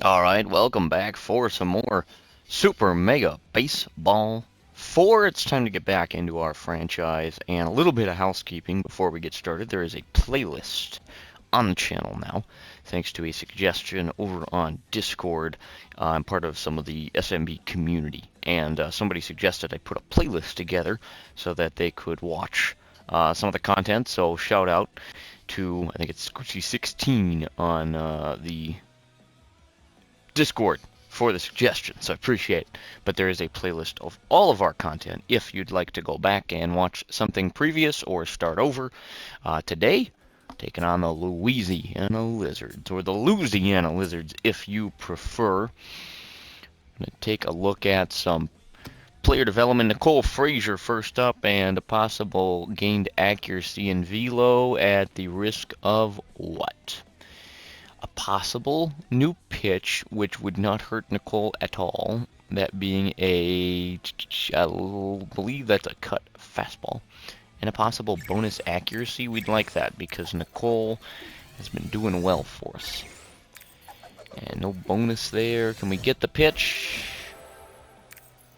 Alright, welcome back for some more Super Mega Baseball 4. It's time to get back into our franchise, and a little bit of housekeeping before we get started. There is a playlist on the channel now, thanks to a suggestion over on Discord. I'm part of some of the SMB community, and somebody suggested I put a playlist together so that they could watch some of the content, so shout out to, I think it's Squishy16 on the Discord for the suggestion, so I appreciate it. But there is a playlist of all of our content if you'd like to go back and watch something previous or start over. Today, taking on the Louisiana Lizards, or the Louisiana Lizards if you prefer. I'm going to take a look at some player development. Nicole Frazier first up, and a possible gained accuracy in velo at the risk of what? A possible new pitch, which would not hurt Nicole at all. That being I believe that's a cut fastball. And a possible bonus accuracy. We'd like that because Nicole has been doing well for us. And no bonus there. Can we get the pitch?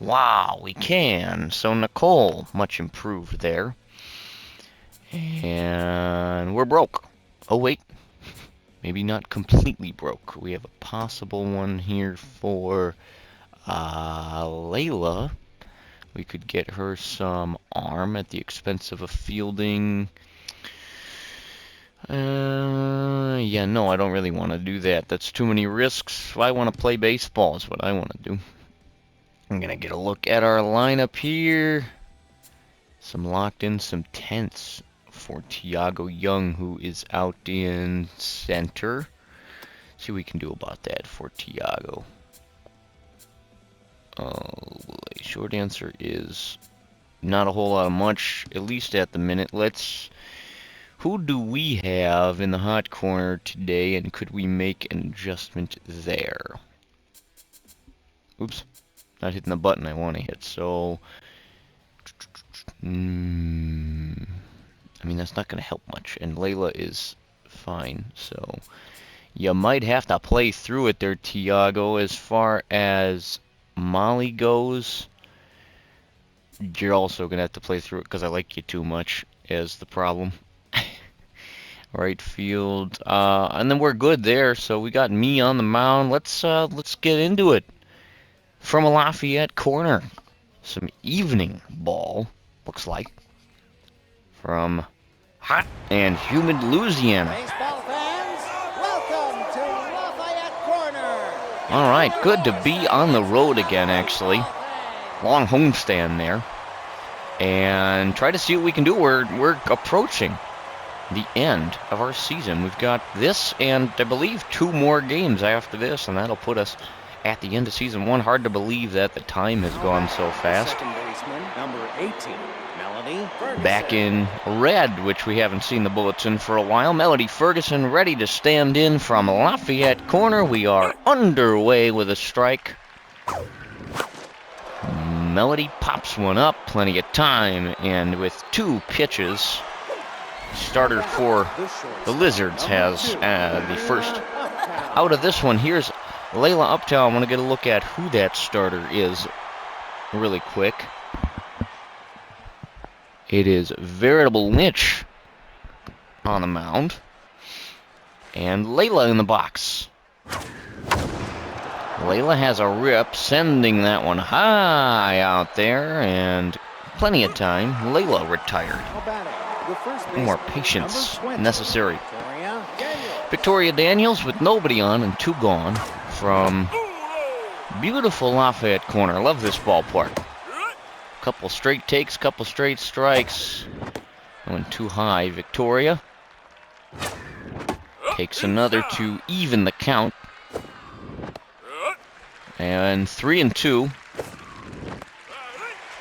Wow, we can. So Nicole, much improved there. And we're broke. Oh, wait. Maybe not completely broke. We have a possible one here for Layla. We could get her some arm at the expense of a fielding. Yeah, no, I don't really want to do that. That's too many risks. I want to play baseball is what I want to do. I'm going to get a look at our lineup here. Some locked in, some tense for Tiago Young, who is out in center. See what we can do about that for Tiago. The short answer is not a whole lot of much, at least at the minute. Who do we have in the hot corner today, and could we make an adjustment there? Oops, not hitting the button I want to hit, so I mean, that's not going to help much, and Layla is fine, so you might have to play through it there, Tiago. As far as Molly goes, you're also going to have to play through it because I like you too much as the problem. Right field, and then we're good there, so we got me on the mound. Let's get into it. From a Lafayette corner, some evening ball, looks like, from hot and humid Louisiana. Baseball fans, welcome to Lafayette Corner. All right, good to be on the road again, actually. Long homestand there. And try to see what we can do. We're approaching the end of our season. We've got this and I believe 2 more games after this, and that'll put us at the end of season 1. Hard to believe that the time has gone so fast. Second baseman, number 18, Melody Ferguson. Back in red, which we haven't seen the bulletin for a while. Melody Ferguson ready to stand in from Lafayette corner. We are underway with a strike. Melody pops one up, plenty of time, and with 2 pitches, starter for the Lizards has the first out of this one. Here's Layla Uptown. I want to get a look at who that starter is really quick. It is Veritable Lynch on the mound. And Layla in the box. Layla has a rip, sending that one high out there, and plenty of time. Layla retired. More patience necessary. Victoria Daniels with nobody on and 2 gone from beautiful Lafayette corner. Love this ballpark. Couple straight takes, couple straight strikes. Went too high. Victoria takes another to even the count. And 3-2.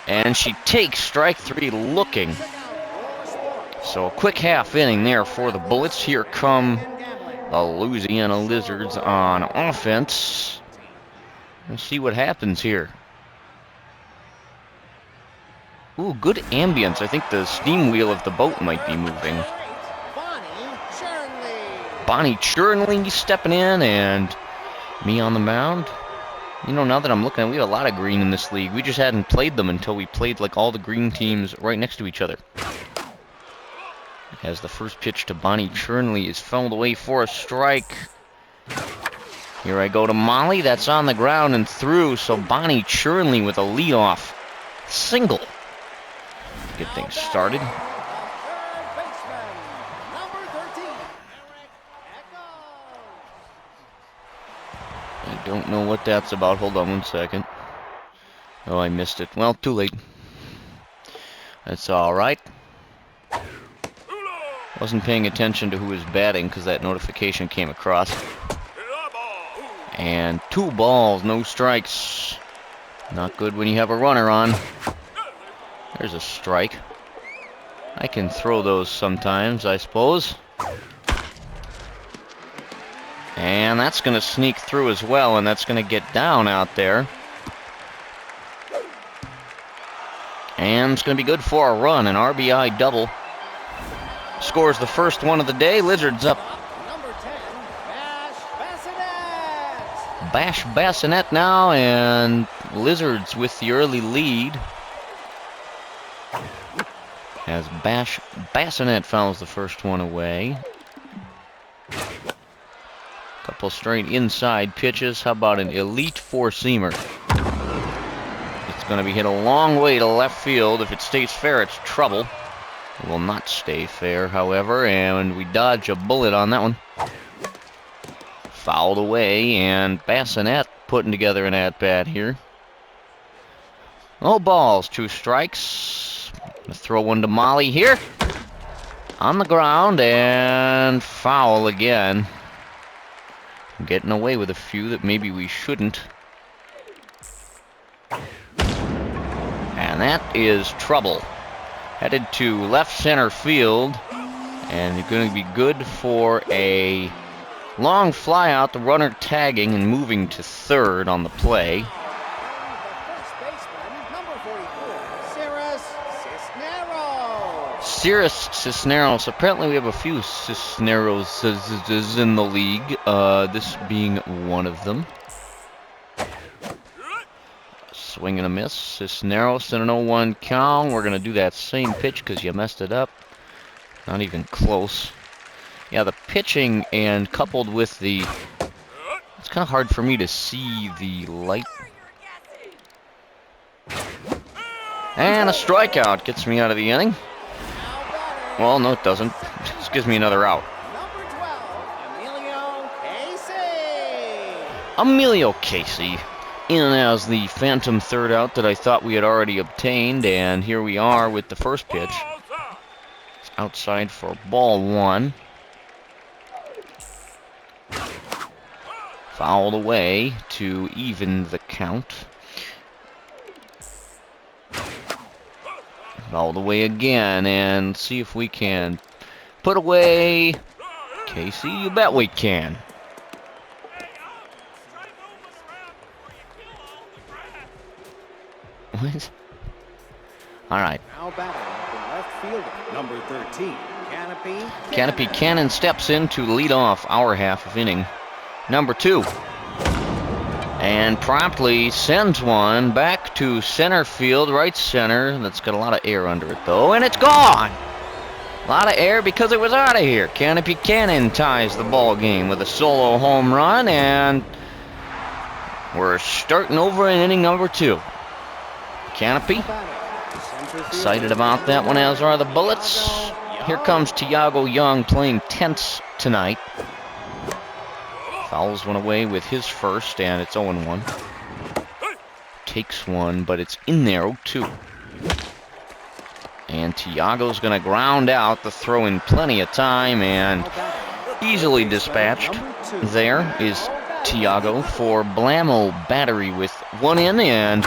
And she takes strike 3 looking. So a quick half inning there for the Bullets. Here come the Louisiana Lizards on offense. Let's see what happens here. Ooh, good ambience. I think the steam wheel of the boat might be moving. Bonnie Churnley stepping in, and Me on the mound. You know, now that I'm looking at it, we have a lot of green in this league. We just hadn't played them until we played like all the green teams right next to each other. As the first pitch to Bonnie Chernley is fouled away for a strike. Here I go to Molly. That's on the ground and through. So Bonnie Chernley with a leadoff single. Get things started. I don't know what that's about. Hold on one second. Oh, I missed it. Well, too late. That's all right. Wasn't paying attention to who was batting because that notification came across. And 2 balls, no strikes. Not good when you have a runner on. There's a strike. I can throw those sometimes, I suppose. And that's going to sneak through as well, and that's going to get down out there. And it's going to be good for a run, an RBI double. Scores the first one of the day. Lizards up. Number 10, Bash Bassinet. Bash Bassinet now, and Lizards with the early lead. As Bash Bassinet fouls the first one away. Couple straight inside pitches. How about an elite four-seamer? It's going to be hit a long way to left field. If it stays fair, it's trouble. It will not stay fair, however, and we dodge a bullet on that one. Fouled away, and Bassinet putting together an at-bat here. No balls, 2 strikes. Gonna throw one to Molly here. On the ground, and foul again. Getting away with a few that maybe we shouldn't. And that is trouble. Headed to left center field, and it's going to be good for a long fly out, the runner tagging and moving to third on the play. The first baseman, number 44, Cirrus Cisneros. Apparently we have a few Cisneros in the league, this being one of them. Swing and a miss. Cisneros in an 0-1 count. We're going to do that same pitch because you messed it up. Not even close. Yeah, the pitching and coupled with the... It's kind of hard for me to see the light. And a strikeout gets me out of the inning. Well, no, it doesn't. Just gives me another out. number 12, Emilio Casey. Emilio Casey in as the phantom third out that I thought we had already obtained, and here we are with the first pitch. It's outside for ball 1. Fouled away to even the count. Fouled away again, and see if we can put away Casey. You bet we can. What? All right. Now batting the left fielder, number 13, Canopy. Canopy Cannon steps in to lead off our half of inning number 2. And promptly sends one back to center field, right center. That's got a lot of air under it, though, and it's gone. A lot of air because it was out of here. Canopy Cannon ties the ball game with a solo home run, and we're starting over in inning number 2. Canopy, excited about that one, as are the Bullets. Here comes Tiago Young playing tense tonight. Fouls one away with his first, and it's 0-1. Takes one, but it's in there, 0-2. And Tiago's going to ground out the throw in plenty of time, and easily dispatched. There is Tiago for Blamo Battery with 1 in, and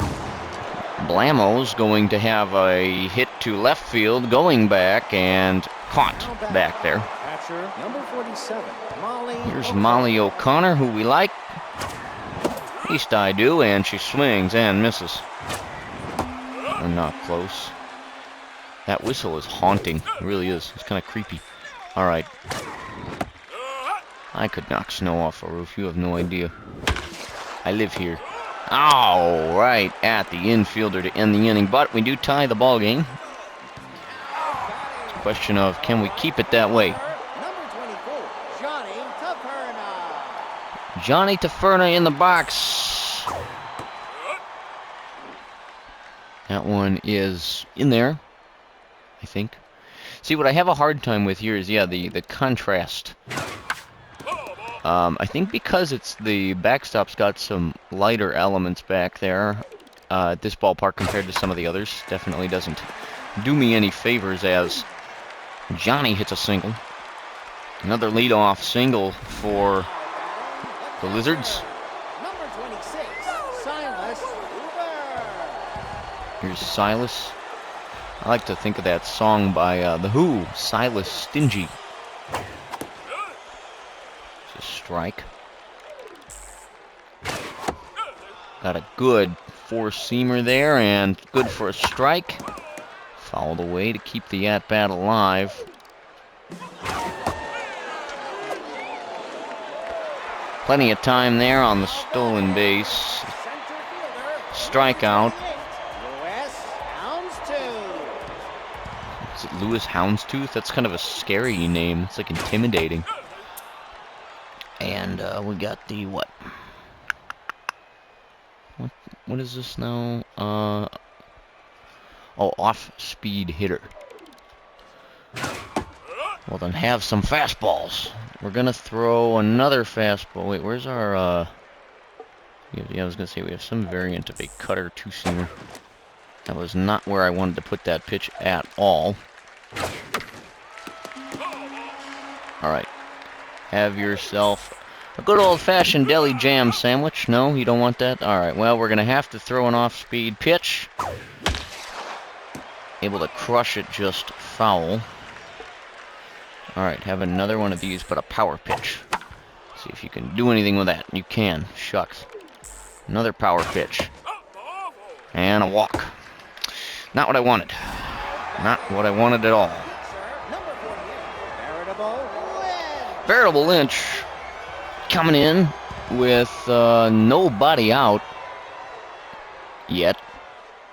Blamo's going to have a hit to left field, going back, and caught back there. Catcher, number 47, Molly. Here's Molly O'Connor, who we like. At least I do, and she swings and misses. And not close. That whistle is haunting. It really is. It's kind of creepy. All right. I could knock snow off a roof. You have no idea. I live here. Oh, right at the infielder to end the inning, but we do tie the ball game. It's a question of, can we keep it that way? Number 24, Johnny Taperna. Johnny Taperna in the box. That one is in there, I think. See, what I have a hard time with here is, yeah, the contrast. I think because it's the backstop's got some lighter elements back there at this ballpark compared to some of the others. Definitely doesn't do me any favors as Johnny hits a single. Another leadoff single for the Lizards. Number 26, Silas Uber. Here's Silas. I like to think of that song by The Who, Silas Stingy. It's a strike. Got a good four-seamer there, and good for a strike. Fouled away to keep the at-bat alive. Plenty of time there on the stolen base. Strikeout. Is it Louis Houndstooth? That's kind of a scary name. It's like intimidating. And we got the what? What is this now? Oh, off-speed hitter. Well, then have some fastballs. We're gonna throw another fastball. Wait, where's our yeah, I was gonna say we have some variant of a cutter two-seamer. That was not where I wanted to put that pitch at all. Alright. Have yourself a good old-fashioned deli jam sandwich. No, you don't want that? Alright, well, we're going to have to throw an off-speed pitch. Able to crush it just foul. Alright, have another one of these, but a power pitch. See if you can do anything with that. You can. Shucks. Another power pitch. And a walk. Not what I wanted. Not what I wanted at all. Veritable Lynch coming in with nobody out yet.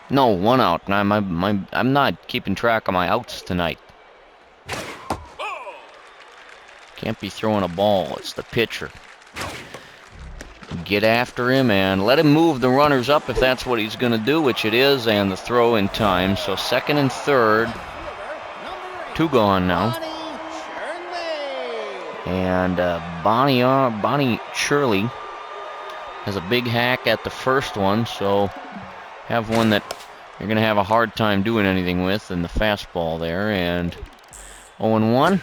No, one out. I'm not keeping track of my outs tonight. Can't be throwing a ball. It's the pitcher. Get after him and let him move the runners up if that's what he's going to do, which it is, and the throw in time. So second and third. Two gone now. And Bonnie Shirley has a big hack at the first one, so have one that you're going to have a hard time doing anything with in the fastball there. And 0-1.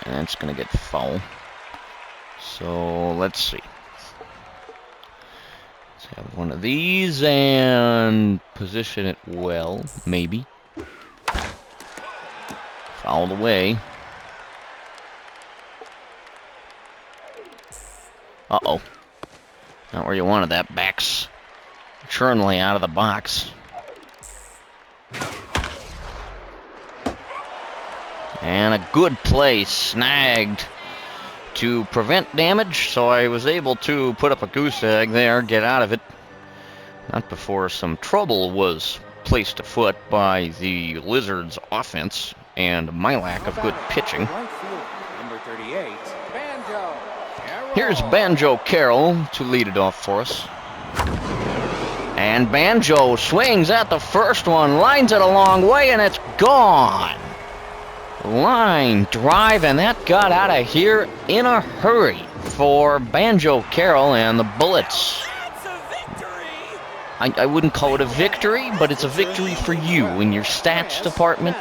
And it's going to get foul. So let's see. Let's have one of these and position it well, maybe. Fouled away. Uh-oh. Not where you wanted that. Backs Churnley out of the box. And a good play snagged to prevent damage, so I was able to put up a goose egg there, get out of it. Not before some trouble was placed afoot by the Lizards' offense and my lack of good pitching. Number 38, Banjo Carroll. Here's Banjo Carroll to lead it off for us. And Banjo swings at the first one, lines it a long way, and it's gone. Line drive, and that got out of here in a hurry for Banjo Carroll and the Bullets. I wouldn't call it a victory, but it's a victory for you in your stats department.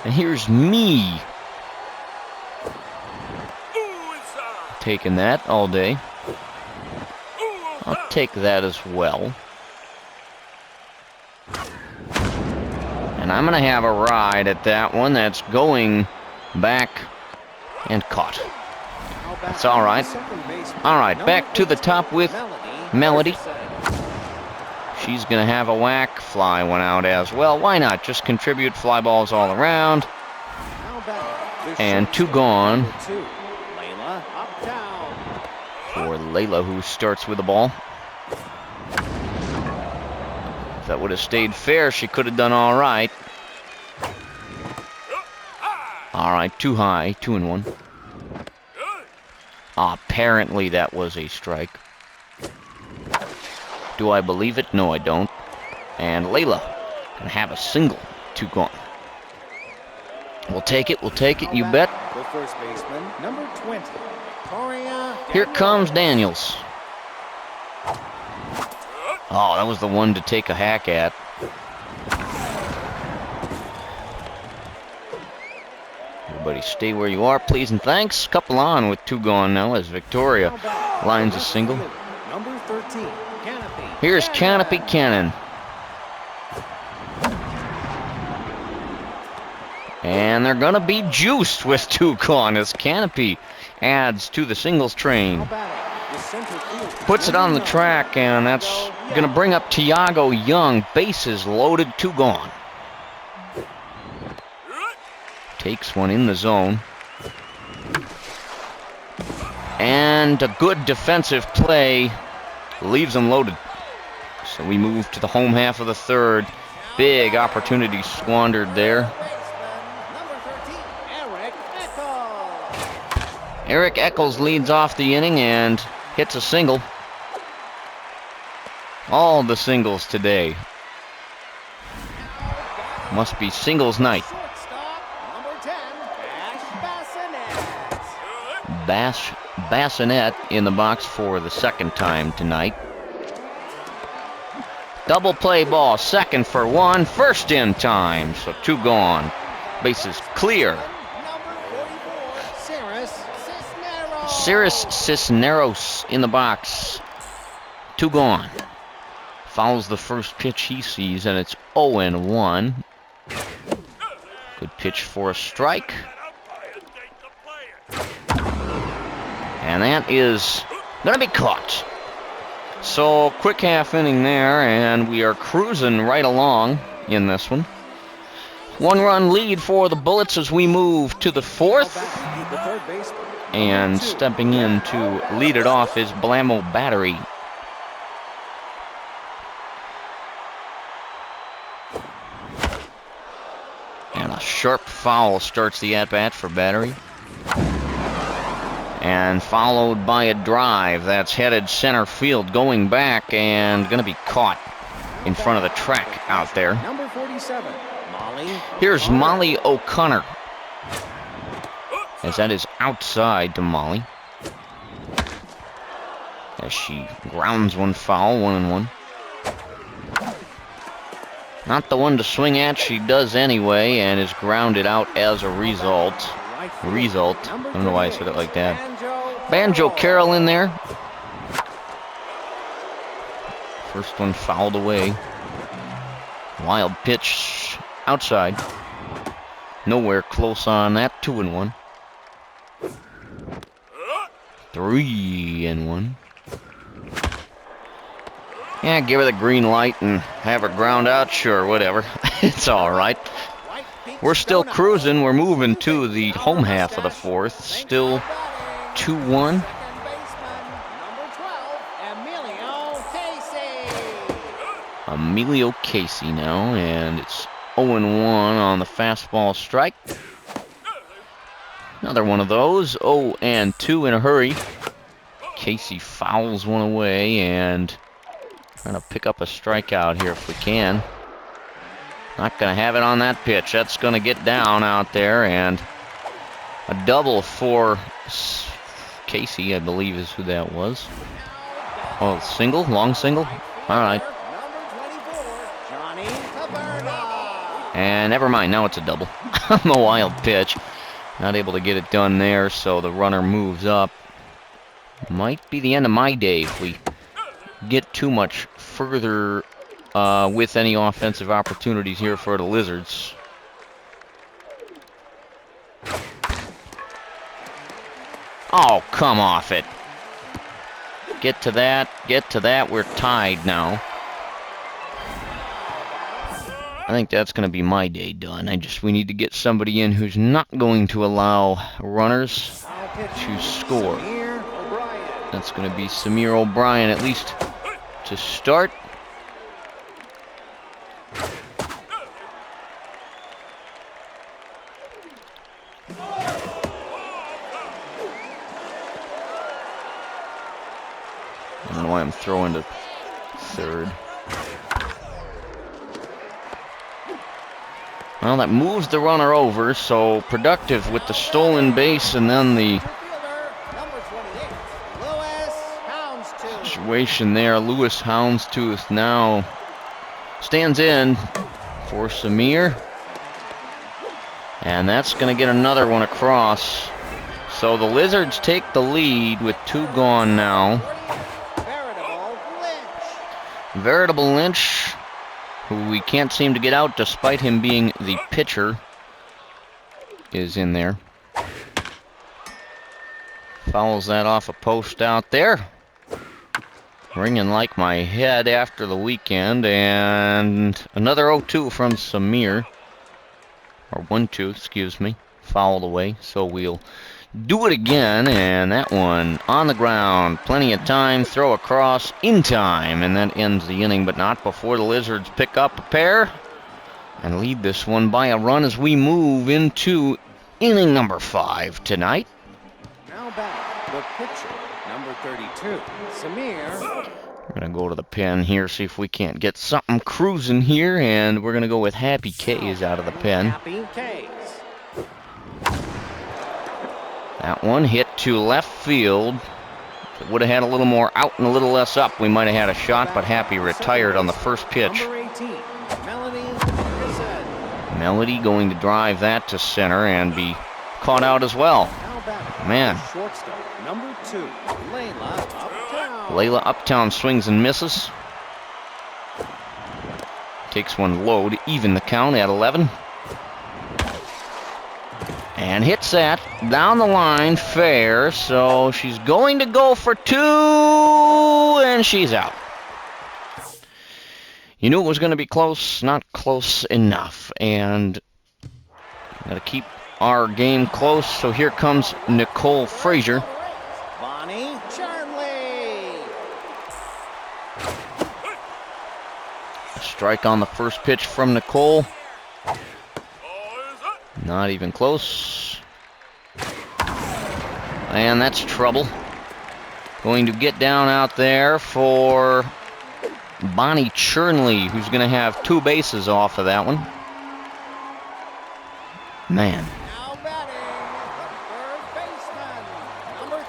And here's me taking that all day. I'll take that as well. And I'm going to have a ride at that one. That's going back and caught. That's all right. All right, back to the top with Melody. She's going to have a whack. Fly one out as well. Why not? Just contribute fly balls all around. And 2 gone for Layla, who starts with the ball. If that would have stayed fair, she could have done all right. All right, too high, 2 and 1. Apparently that was a strike. Do I believe it? No, I don't. And Layla can have a single. 2 gone. We'll take it, you bet. The first baseman, number 20. Here comes Daniels. Oh, that was the one to take a hack at. Everybody stay where you are, please and thanks. Couple on with 2 gone now as Victoria lines a single. Number 13, Canopy. Here's Canopy Cannon. And they're going to be juiced with 2 gone as Canopy adds to the singles train. Puts it on the track, and that's going to bring up Tiago Young. Bases loaded, 2 gone. Takes one in the zone. And a good defensive play leaves them loaded. So we move to the home half of the 3rd. Big opportunity squandered there. Eric Eccles leads off the inning and hits a single. All the singles today. Must be singles night. Bassinet in the box for the 2nd time tonight. Double play ball, 2nd for 1, 1st in time, so 2 gone. Bases clear. Cirrus Cisneros in the box. 2 gone. Fouls the first pitch he sees, and it's 0-1. Good pitch for a strike. And that is going to be caught. So, quick half inning there, and we are cruising right along in this one. 1-run lead for the Bullets as we move to the 4th. And stepping in to lead it off is Blammo Battery. And a sharp foul starts the at-bat for Battery. And followed by a drive that's headed center field, going back and going to be caught in front of the track out there. Number 47, Molly. Here's Molly O'Connor, as that is outside to Molly, as she grounds one foul, 1-1. Not the one to swing at, she does anyway, and is grounded out as a result. I don't know why I said it like that. Banjo Carroll in there. First one fouled away. Wild pitch outside. Nowhere close on that. 2-1. 3-1. Yeah, give her the green light and have her ground out. Sure, whatever. It's all right. We're still cruising. We're moving to the home half of the 4th. Still 2-1. Emilio Casey now, and it's 0-1 on the fastball strike. Another one of those. 0-2 in a hurry. Casey fouls one away, and trying to pick up a strikeout here if we can. Not going to have it on that pitch. That's going to get down out there, and a double for Casey, I believe is who that was. Oh, single? Long single? All right. And never mind, now it's a double. On the wild pitch. Not able to get it done there, so the runner moves up. Might be the end of my day if we get too much further with any offensive opportunities here for the Lizards. Oh, come off it. Get to that, we're tied now. I think that's going to be my day done. We need to get somebody in who's not going to allow runners to score. That's going to be Samir O'Brien, at least to start. I don't know why I'm throwing to third. Well, that moves the runner over, so productive with the stolen base, and then the situation there. Lewis Houndstooth now stands in for Samir, and that's going to get another one across. So the Lizards take the lead with 2 gone now. Veritable Lynch, who we can't seem to get out despite him being the pitcher, is in there. Fouls that off a post out there. Ringing like my head after the weekend. And another 0-2 from Samir. Or 1-2, excuse me. Fouled away. So we'll do it again, and that one on the ground. Plenty of time, throw across in time, and that ends the inning, but not before the Lizards pick up a pair and lead this one by a run as we move into inning number 5 tonight. Now back, the pitcher, number 32, Samir. We're going to go to the pen here, see if we can't get something cruising here, and we're going to go with Happy K's out of the pen. Happy K's. That one hit to left field. If it would have had a little more out and a little less up, we might have had a shot, but Happy retired on the first pitch. Number 18, Melody going to drive that to center and be caught out as well. Man. Shortstop, number 2, Layla Uptown. Layla Uptown swings and misses. Takes one low to even the count at 11. And hits that down the line, fair, so she's going to go for 2, and she's out. You knew it was going to be close, not close enough, and got to keep our game close, so here comes Nicole Frazier. Bonnie Charnley. A strike on the first pitch from Nicole. Not even close. And that's trouble. Going to get down out there for Bonnie Chernley, who's going to have 2 bases off of that one. Man. Now batting, the third baseman, number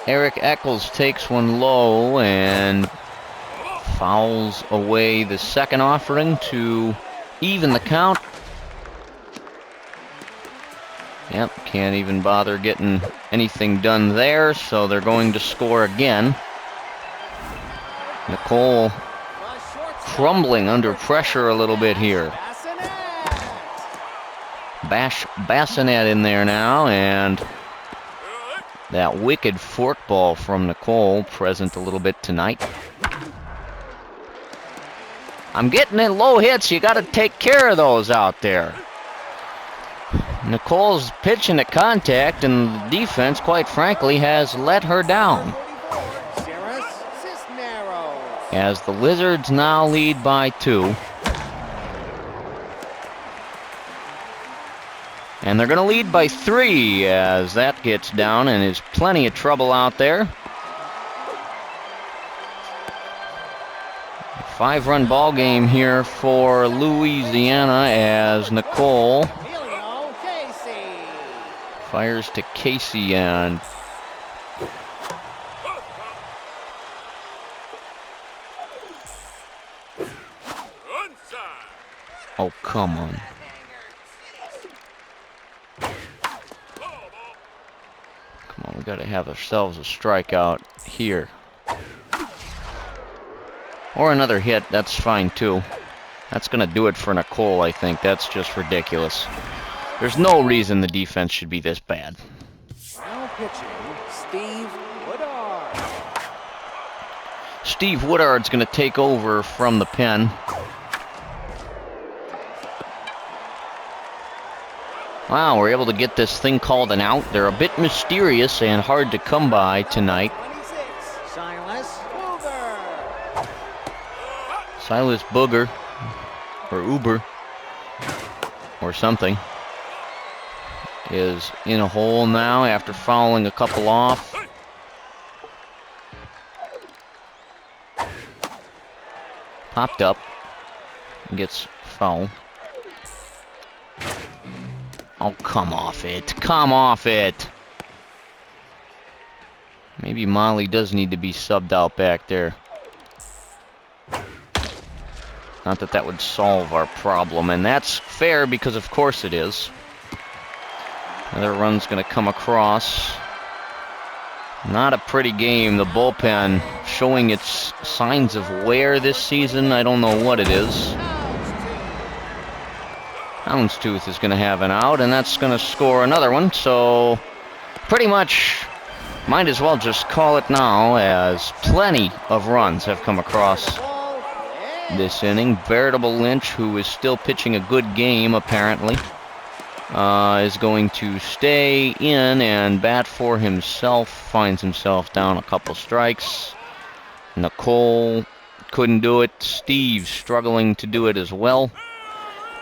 13, Eric Eccles takes one low and fouls away the second offering to even the count. Yep, can't even bother getting anything done there, so they're going to score again. Nicole crumbling under pressure a little bit here. Bassinet in there now, and that wicked forkball from Nicole present a little bit tonight. I'm getting in low hits. You got to take care of those out there. Nicole's pitching to contact, and the defense, quite frankly, has let her down. As the Lizards now lead by 2. And they're going to lead by 3 as that gets down, and is plenty of trouble out there. 5-run ball game here for Louisiana as Nicole fires to Casey, and oh, come on. Come on, we got to have ourselves a strikeout here. Or another hit, that's fine too. That's going to do it for Nicole, I think. That's just ridiculous. There's no reason the defense should be this bad. Now pitching, Steve Woodard. Steve Woodard's going to take over from the pen. Wow, we're able to get this thing called an out. They're a bit mysterious and hard to come by tonight. Silas Booger, or Uber, or something, is in a hole now after fouling a couple off. Popped up, gets foul. Oh, come off it. Come off it. Maybe Molly does need to be subbed out back there. Not that that would solve our problem, and that's fair because of course it is. Another run's going to come across. Not a pretty game. The bullpen showing its signs of wear this season. I don't know what it is. Houndstooth is going to have an out, and that's going to score another one. So pretty much might as well just call it now, as plenty of runs have come across this inning. Veritable Lynch, who is still pitching a good game apparently, is going to stay in and bat for himself. Finds himself down a couple strikes. Nicole couldn't do it. Steve struggling to do it as well.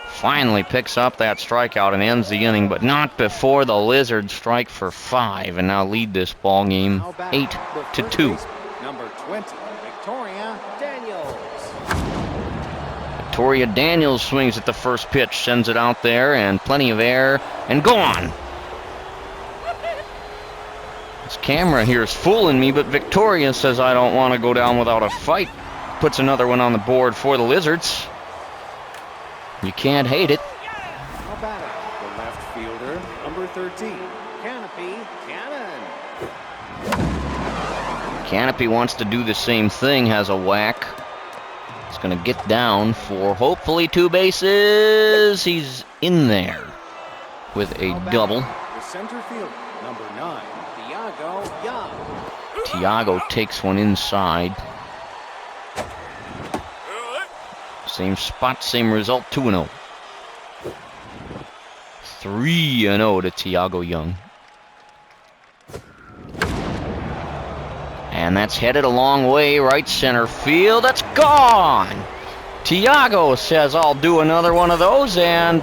Finally picks up that strikeout and ends the inning, but not before the Lizards strike for 5 and now lead this ball game 8-2. Number 20, Victoria Daniels. Victoria Daniels swings at the first pitch, sends it out there, and plenty of air, and gone. This camera here is fooling me, but Victoria says I don't want to go down without a fight. Puts another one on the board for the Lizards. You can't hate it. How about it? The left fielder, number 13, Canopy Cannon. Canopy wants to do the same thing, has a whack. He's going to get down for hopefully 2 bases. He's in there with a double. The center fielder, number 9, Tiago Young. Tiago takes one inside. Same spot, same result, 2-0. 3-0 to Tiago Young. And that's headed a long way, right center field. That's gone! Tiago says, I'll do another one of those, and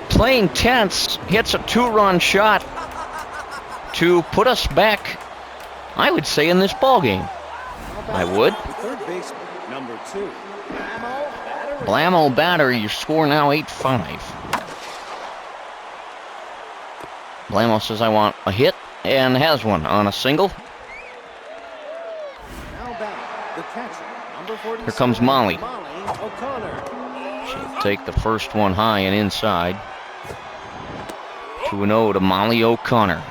playing tense, hits a 2-run shot to put us back, I would say, in this ballgame. I would. The third baseman, number 2, Blammo batter, your score now 8-5. Blammo says, I want a hit, and has one on a single. Here comes Molly. She'll take the first one high and inside. 2-0 to Molly O'Connor.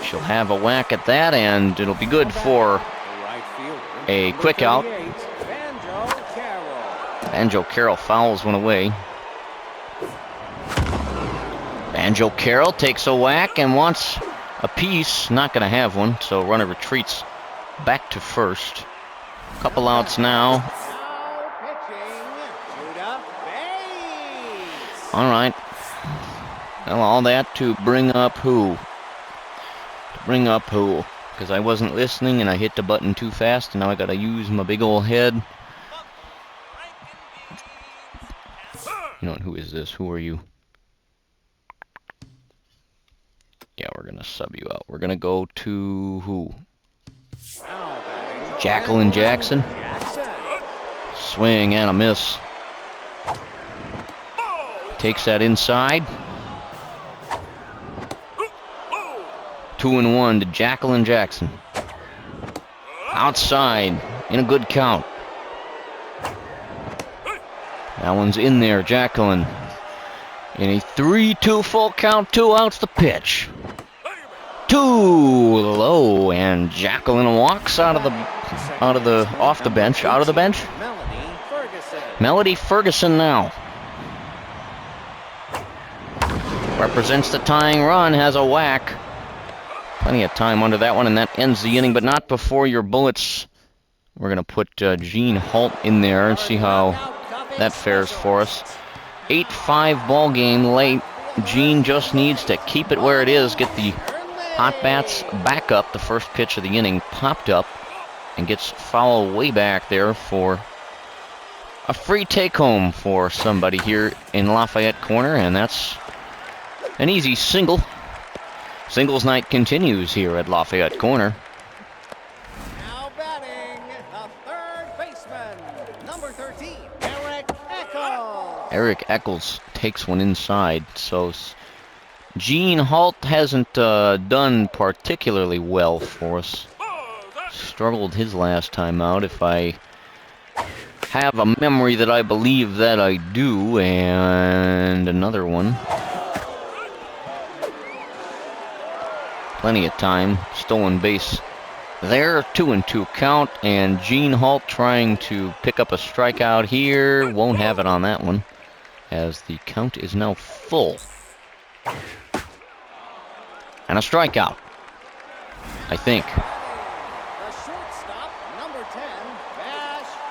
She'll have a whack at that, and it'll be good for a quick out. Banjo Carroll fouls one away. Banjo Carroll takes a whack and wants a piece. Not going to have one, so runner retreats back to first. Couple outs now. All right. Well, all that to bring up who? To bring up who? Because I wasn't listening and I hit the button too fast, and now I gotta use my big old head. You know what, who is this? Who are you? Yeah, we're gonna sub you out. We're gonna go to who? Jacqueline Jackson. Swing and a miss. Takes that inside. 2-1 to Jacqueline Jackson. Outside in a good count. That one's in there, Jacqueline. In a 3-2 full count, 2 outs to pitch. Too low, and Jacqueline walks off the bench. Melody Ferguson now. Represents the tying run, has a whack. Plenty of time under that one, and that ends the inning, but not before your bullets. We're going to put Gene Halt in there and see how that fares for us. 8-5 ball game late. Gene just needs to keep it where it is, get the hot bats back up. The first pitch of the inning popped up and gets foul way back there for a free take-home for somebody here in Lafayette Corner, and that's an easy single. Singles night continues here at Lafayette Corner. Now batting, the third baseman, number 13, Eric Eccles. Eric Eccles takes one inside, so Gene Halt hasn't done particularly well for us. Struggled his last time out, if I have a memory that I believe that I do, and another one. Plenty of time, stolen base there, 2-2 count, and Gene Halt trying to pick up a strikeout here, won't have it on that one, as the count is now full. And a strikeout, I think. The shortstop, number 10,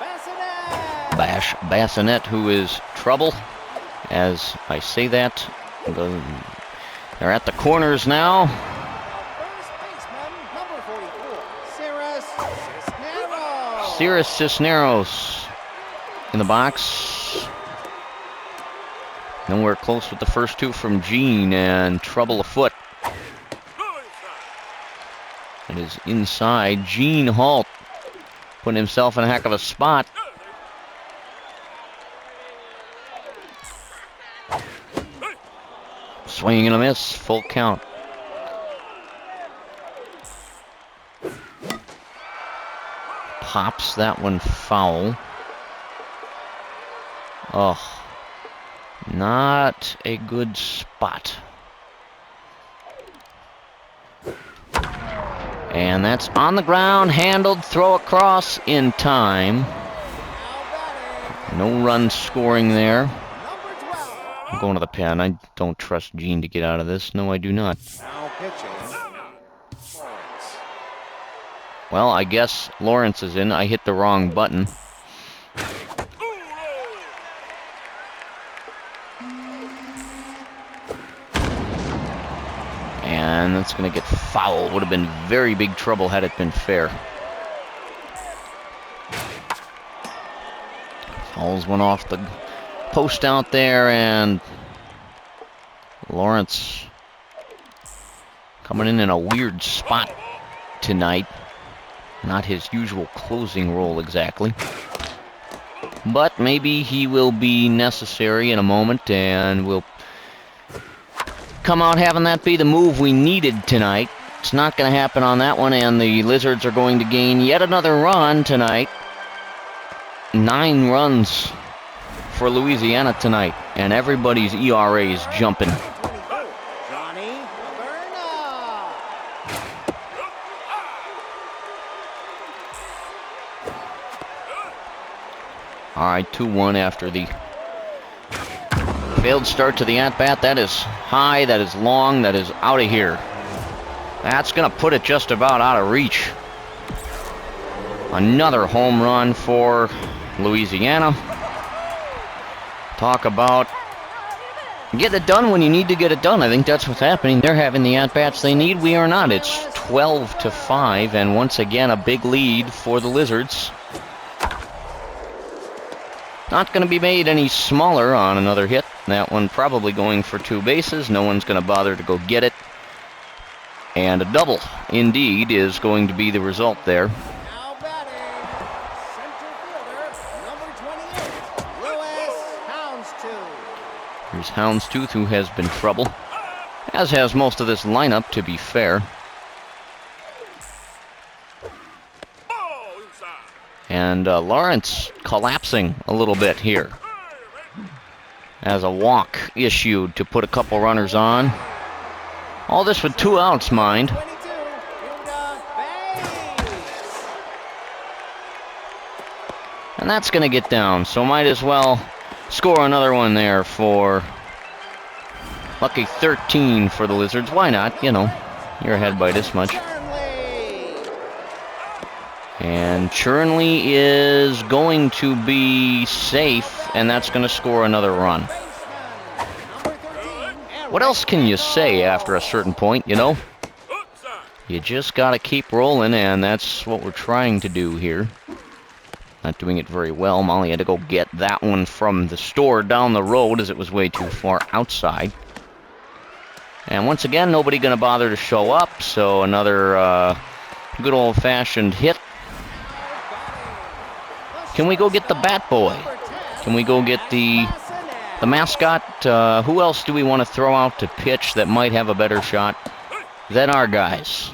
Bassinet. Bash Bassinet, who is trouble. As I say that, they're at the corners now. First baseman, number 44, Cirrus Cisneros. Cirrus Cisneros in the box. Nowhere close with the first two from Gene, and trouble afoot. It is inside. Gene Halt putting himself in a heck of a spot. Swing and a miss, full count. Pops that one foul. Oh, not a good spot. And that's on the ground, handled, throw across in time. No run scoring there. I'm going to the pen. I don't trust Gene to get out of this. No, I do not. Now pitching, Lawrence. Well, I guess Lawrence is in. I hit the wrong button. And that's going to get fouled. Would have been very big trouble had it been fair. Fouls one off the post out there, and Lawrence coming in a weird spot tonight. Not his usual closing role exactly. But maybe he will be necessary in a moment, and we'll come out having that be the move we needed tonight. It's not going to happen on that one, and the Lizards are going to gain yet another run tonight. 9 runs for Louisiana tonight, and everybody's ERA is jumping. Johnny Berna. All right, 2-1 after the failed start to the at-bat. That is high, that is long, that is out of here. That's going to put it just about out of reach. Another home run for Louisiana. Talk about get it done when you need to get it done. I think that's what's happening. They're having the at-bats they need. We are not. It's 12-5, and once again a big lead for the Lizards. Not going to be made any smaller on another hit. That one probably going for 2 bases. No one's going to bother to go get it. And a double, indeed, is going to be the result there. Now batting, center fielder, number 28, Louis Houndstooth. Here's Houndstooth, who has been trouble, as has most of this lineup, to be fair. And Lawrence collapsing a little bit here, as a walk issued to put a couple runners on. All this with 2 outs, mind. 22, Buda Bays. And that's going to get down, so might as well score another one there for lucky 13 for the Lizards. Why not, you know. You're ahead by this much. And Churnley is going to be safe, and that's going to score another run. What else can you say after a certain point, you know? You just got to keep rolling, and that's what we're trying to do here. Not doing it very well. Molly had to go get that one from the store down the road as it was way too far outside. And once again, nobody going to bother to show up, so another good old-fashioned hit. Can we go get the Bat Boy? Can we go get the Mascot? Who else do we want to throw out to pitch that might have a better shot than our guys?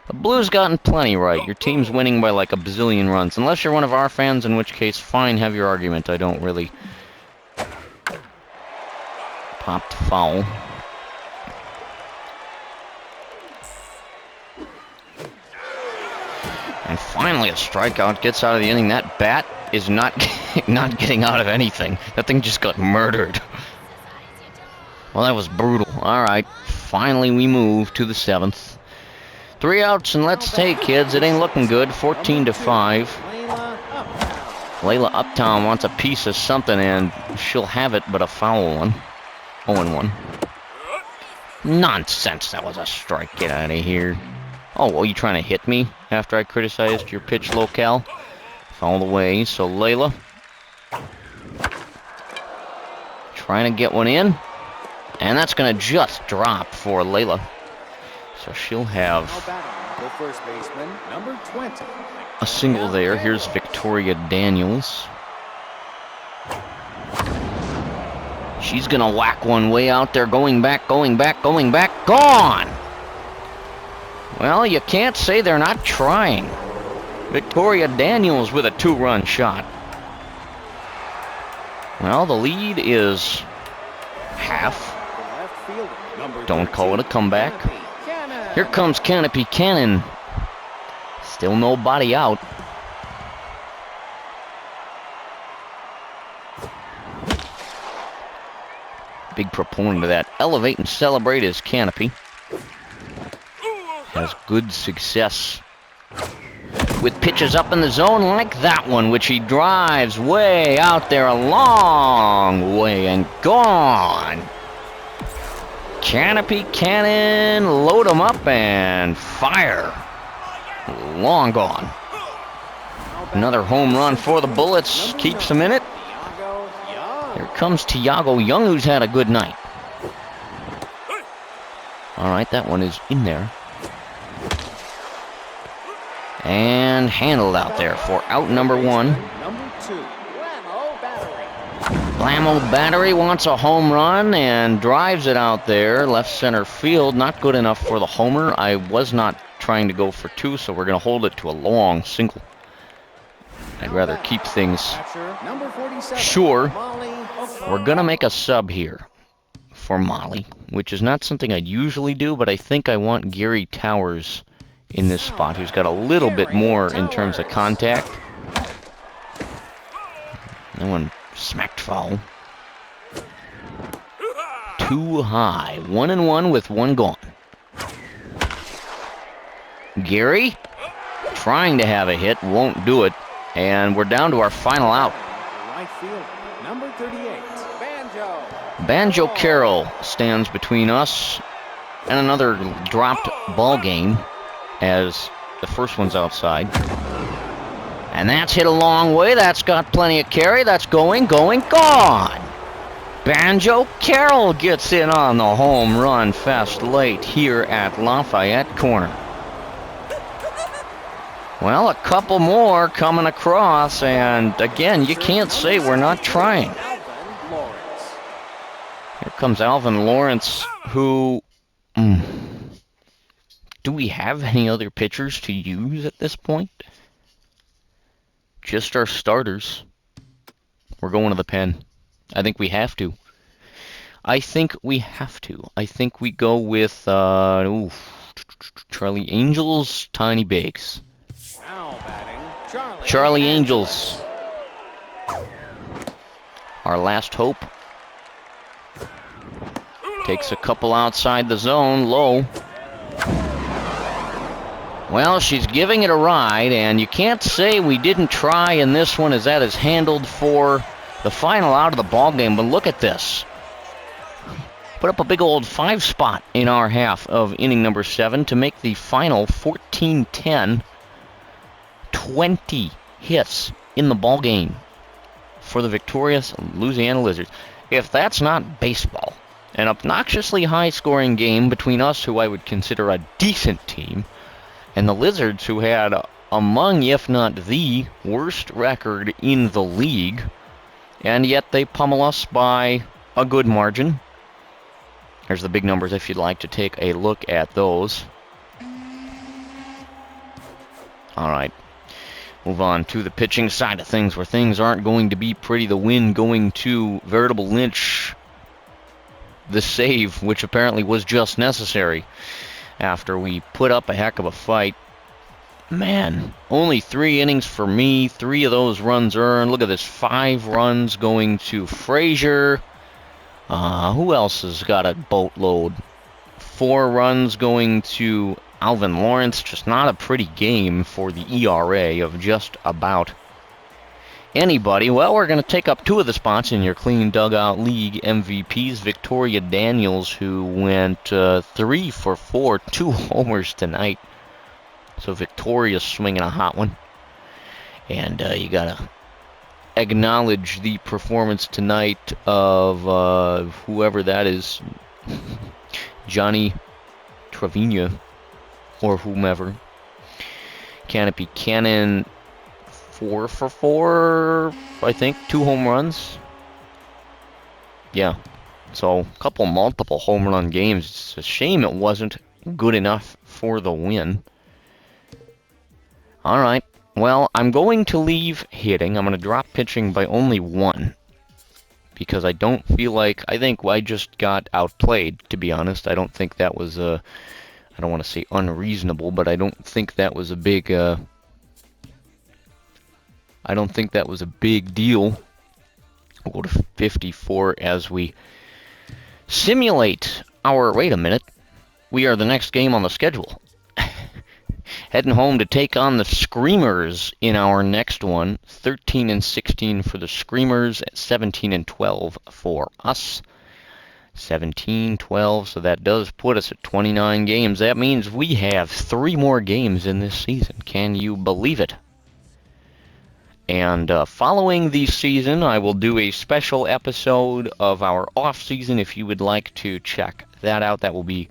The Blues gotten plenty right. Your team's winning by like a bazillion runs. Unless you're one of our fans, in which case, fine, have your argument. I don't really... Popped foul. And finally a strikeout gets out of the inning. That bat is not getting out of anything. That thing just got murdered. Well, that was brutal. Alright, finally we move to the 7th. 3 outs and let's take, kids. It ain't looking good. 14-5. Layla Uptown wants a piece of something, and she'll have it, but a foul one. 0-1. Nonsense, that was a strike. Get out of here. Oh, well, you trying to hit me after I criticized your pitch locale? Foul away, so Layla. Trying to get one in. And that's going to just drop for Layla. So she'll have a single there. Here's Victoria Daniels. She's going to whack one way out there. Going back, going back, going back. Gone! Well, you can't say they're not trying. Victoria Daniels with a 2-run shot. Well, the lead is half. Don't call it a comeback. Here comes Canopy Cannon. Still nobody out. Big proponent of that. Elevate and celebrate his Canopy. Has good success with pitches up in the zone like that one, which he drives way out there a long way and gone. Canopy Cannon, load them up and fire. Long gone. Another home run for the Bullets, keeps them in it. Here comes Tiago Young, who's had a good night. All right, that one is in there. And handled out there for out number 1. Blammo Battery wants a home run and drives it out there. Left center field, not good enough for the homer. I was not trying to go for 2, so we're going to hold it to a long single. I'd rather keep things sure. We're going to make a sub here for Molly, which is not something I'd usually do, but I think I want Gary Towers in this spot, who's got a little bit more in terms of contact. That one smacked foul. Too high. 1-1 with 1 gone. Gary trying to have a hit, won't do it. And we're down to our final out. Right field, number 38, Banjo Carroll stands between us and another dropped ball game, as the first one's outside. And that's hit a long way. That's got plenty of carry. That's going, gone. Banjo Carroll gets in on the home run fast late here at Lafayette Corner. Well, a couple more coming across, and again, you can't say we're not trying. Here comes Alvin Lawrence, who... do we have any other pitchers to use at this point? Just our starters. We're going to the pen. I think we have to. I think we go with Charlie Angels, Tiny Bakes. Charlie Angels. Our last hope. Takes a couple outside the zone, low. Well, she's giving it a ride, and you can't say we didn't try in this one, as that is handled for the final out of the ball game. But look at this. Put up a big old 5 spot in our half of inning number 7 to make the final 14-10. 20 hits in the ball game for the victorious Louisiana Lizards. If that's not baseball, an obnoxiously high-scoring game between us, who I would consider a decent team, and the Lizards, who had among, if not the, worst record in the league, and yet they pummel us by a good margin. There's the big numbers if you'd like to take a look at those. All right. Move on to the pitching side of things, where things aren't going to be pretty. The win going to Veritable Lynch. The save, which apparently was just necessary after we put up a heck of a fight. Man, only 3 innings for me. 3 of those runs earned. Look at this, 5 runs going to Frazier. Who else has got a boatload? 4 runs going to Alvin Lawrence. Just not a pretty game for the ERA of just about anybody. Well, we're going to take up 2 of the spots in your Clean Dugout League MVPs. Victoria Daniels, who went 3 for 4, 2 homers tonight. So Victoria's swinging a hot one. And you got to acknowledge the performance tonight of whoever that is, Johnny Trevino, or whomever. Canopy Cannon, 4 for 4, I think, 2 home runs. Yeah, so a couple multiple home run games. It's a shame it wasn't good enough for the win. All right. Well, I'm going to leave hitting. I'm going to drop pitching by only 1. Because I don't feel like... I think I just got outplayed, to be honest. I don't think that was I don't want to say unreasonable, but I don't think that was a big... I don't think that was a big deal. We'll go to 54 as we simulate our... Wait a minute. We are the next game on the schedule. Heading home to take on the Screamers in our next one. 13-16 for the Screamers, 17-12 for us. 17-12, so that does put us at 29 games. That means we have 3 more games in this season. Can you believe it? And following the season, I will do a special episode of our off-season. If you would like to check that out, that will be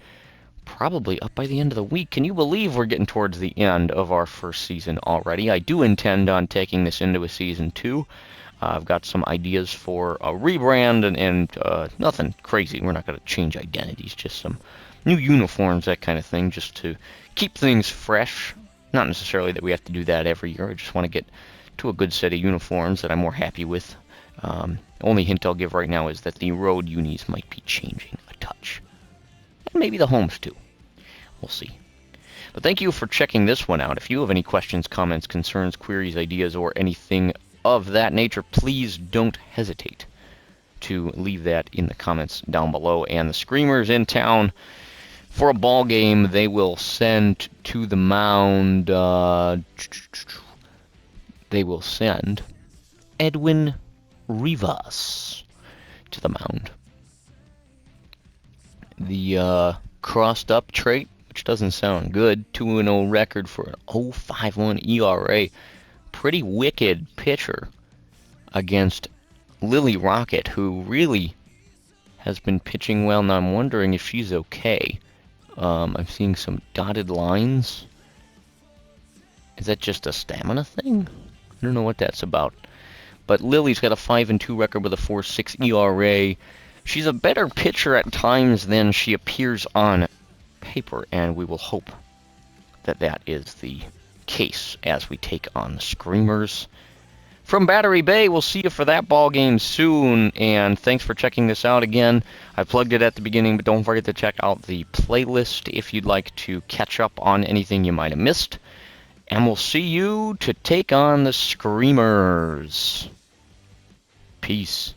probably up by the end of the week. Can you believe we're getting towards the end of our first season already? I do intend on taking this into a season 2. I've got some ideas for a rebrand and nothing crazy. We're not going to change identities, just some new uniforms, that kind of thing, just to keep things fresh. Not necessarily that we have to do that every year. I just want to get to a good set of uniforms that I'm more happy with. Only hint I'll give right now is that the road unis might be changing a touch. And maybe the homes too. We'll see. But thank you for checking this one out. If you have any questions, comments, concerns, queries, ideas, or anything of that nature, please don't hesitate to leave that in the comments down below. And the Screamers in town for a ball game. They will send to the mound. They will send Edwin Rivas to the mound. The crossed up trait, which doesn't sound good. 2-0 record for an 0.51 ERA. Pretty wicked pitcher against Lily Rocket, who really has been pitching well. Now I'm wondering if she's okay. I'm seeing some dotted lines. Is that just a stamina thing? I don't know what that's about. But Lily's got a 5-2 record with a 4.6 ERA. She's a better pitcher at times than she appears on paper, and we will hope that that is the case as we take on the Screamers. From Battery Bay, we'll see you for that ball game soon, and thanks for checking this out again. I plugged it at the beginning, but don't forget to check out the playlist if you'd like to catch up on anything you might have missed. And we'll see you to take on the Screamers. Peace.